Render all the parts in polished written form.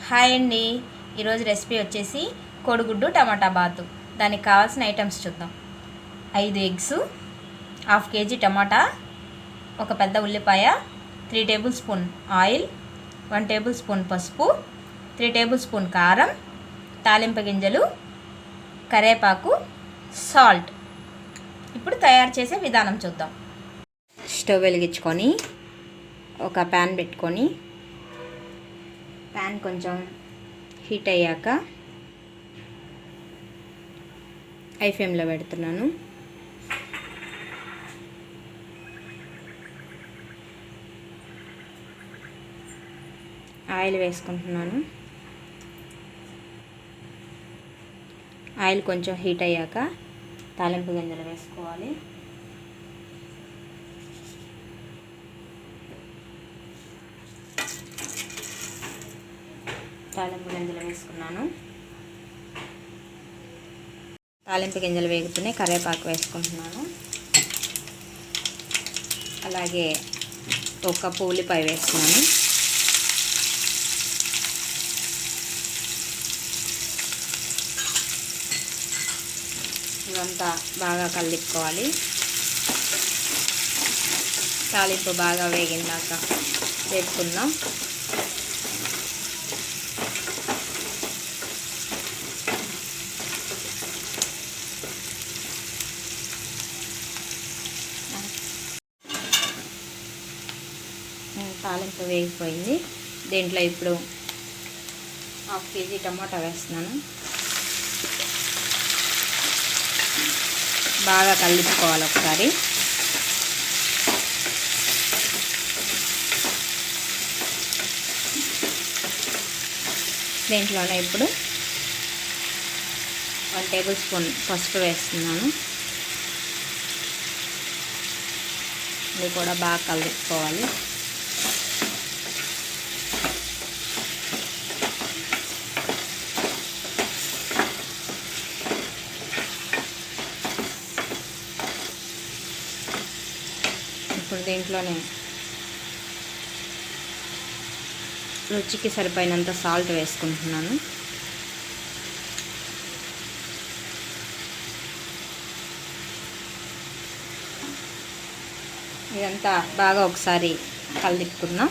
Hi అండి. ఈరోజు recipe వచ్చేసి కోడిగుడ్డు టమాటా బాతు. దానికి కావాల్సిన ఐటమ్స్ చూద్దాం. 5 ఎగ్స్, 1/2 kg టమాటా, ఒక పెద్ద ఉల్లిపాయ, 3 table spoon oil, 1 table spoon పసుపు, 3 టేబుల్ స్పూన్ కారం, తాలింపు గింజలు, కరివేపాకు, సాల్ట్. ఇప్పుడు తయారు చేసే విధానం చూద్దాం. స్టవ్ వెలిగించుకొని ఒక ప్యాన్ పెట్టుకొని ప్యాన్ కొంచెం హీట్ అయ్యాక హై ఫ్లేమ్లో పెడుతున్నాను. ఆయిల్ వేసుకుంటున్నాను. ఆయిల్ కొంచెం హీట్ అయ్యాక తాలింపు గింజలు వేసుకోవాలి. తాలింపు గింజలు వేసుకున్నాను. తాలింపు గింజలు వేగుతూనే కరివేపాకు వేసుకుంటున్నాను. అలాగే ఒక కప్పు ఉల్లిపాయ వేస్తున్నాను. ఇవంతా బాగా కలుపుకోవాలి. తాలింపు బాగా వేగిందాక వేసుకుందాం. తాలింపు వేగిపోయింది. దీంట్లో ఇప్పుడు 1/2 kg టమాటా వేస్తున్నాను. బాగా కలుపుకోవాలి ఒకసారి. దీంట్లోనే ఇప్పుడు 1 టేబుల్ స్పూన్ పసుపు వేస్తున్నాను. ఇది కూడా బాగా కలుపుకోవాలి. ఇప్పుడు దీంట్లోనే రుచికి సరిపోయినంత సాల్ట్ వేసుకుంటున్నాను. ఇదంతా బాగా ఒకసారి కలుపుకుందాం.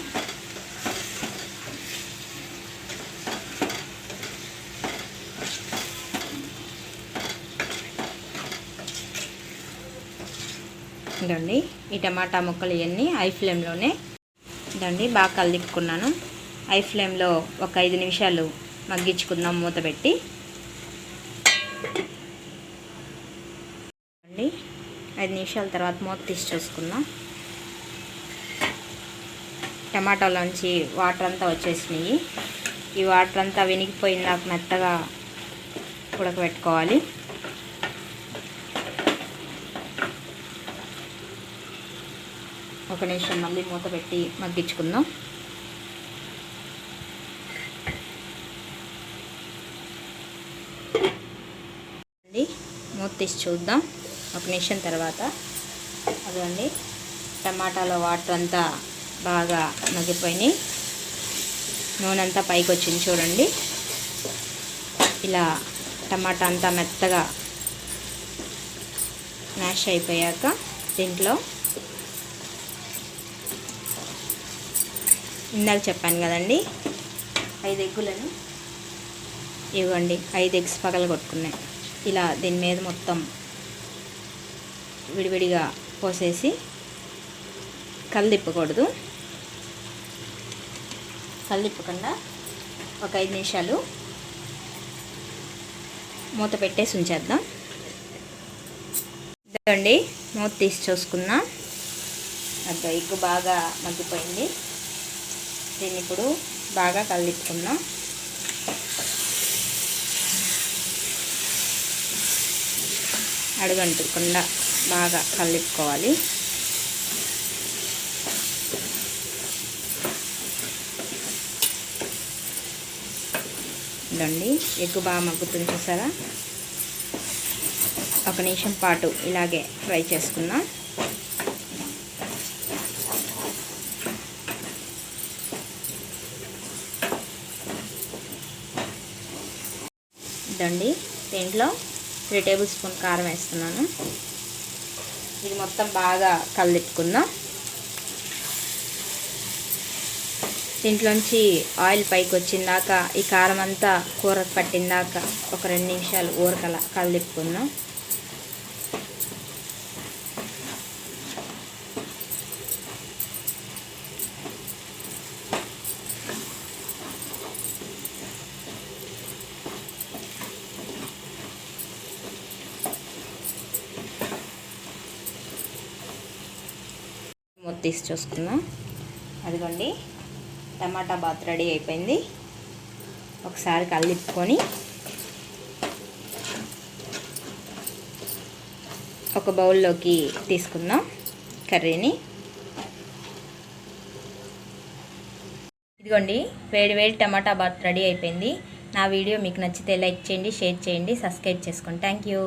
ఇదండి ఈ టమాటా ముక్కలు ఇవన్నీ హై ఫ్లేమ్లోనే ఇదండి బాగా కలుపుకున్నాను. హై ఫ్లేమ్లో ఒక 5 నిమిషాలు మగ్గించుకుందాం మూత పెట్టి. అండి 5 నిమిషాల తర్వాత మూత తీసి చూసుకుందాం. టమాటాలోంచి వాటర్ అంతా వచ్చేసినాయి. ఈ వాటర్ అంతా వినిగిపోయిందాక మెత్తగా ఉడకబెట్టుకోవాలి. ఒక నిమిషం మళ్ళీ మూత పెట్టి మగ్గించుకుందాం. అండి మూత తీసి చూద్దాం. ఒక నిమిషం తర్వాత అదండి టమాటాలో వాటర్ అంతా బాగా మగ్గిపోయినాయి. నూనె అంతా పైకి వచ్చింది చూడండి. ఇలా టమాటా అంతా మెత్తగా మ్యాష్ అయిపోయాక దీంట్లో ఇందాక చెప్పాను కదండి 5 ఎగ్గులను ఇవ్వండి. 5 ఎగ్స్ పగలగొట్టుకున్నాయి. ఇలా దీని మీద మొత్తం విడివిడిగా పోసేసి కలదిప్పకూడదు. కలదిప్పకుండా ఒక 5 నిమిషాలు మూత పెట్టేసి ఉంచేద్దాం. ఇదండి మూత తీసి చూసుకుందాం. అక్కడ ఎగ్గు బాగా మగ్గిపోయింది. దీన్ని ఇప్పుడు బాగా కలుపుకుందాం. అడుగంటకుండా బాగా కలుపుకోవాలి. ఇదండి ఎగ్గు బాగా మగ్గుతుంది చూసారా. ఒక నిమిషం పాటు ఇలాగే ఫ్రై చేసుకుందాం. ఇదండి, దీంట్లో 3 టేబుల్ స్పూన్ కారం వేస్తున్నాను. ఇది మొత్తం బాగా కలిపుకుందాం. దీంట్లోంచి ఆయిల్ పైకి వచ్చిందాక ఈ కారం అంతా కూరకు పట్టిందాక ఒక 2 నిమిషాలు ఊరకలా కలిపుకుందాం. మూత తీసి చూసుకుందాం. అదిగోండి, టమాటా బాత్ రెడీ అయిపోయింది. ఒకసారి కలిపుకొని ఒక బౌల్లోకి తీసుకుందాం కర్రీని. ఇదిగోండి, వేడి వేడి టమాటా బాత్ రెడీ అయిపోయింది. నా వీడియో మీకు నచ్చితే లైక్ చేయండి, షేర్ చేయండి, సబ్స్క్రైబ్ చేసుకోండి. Thank you.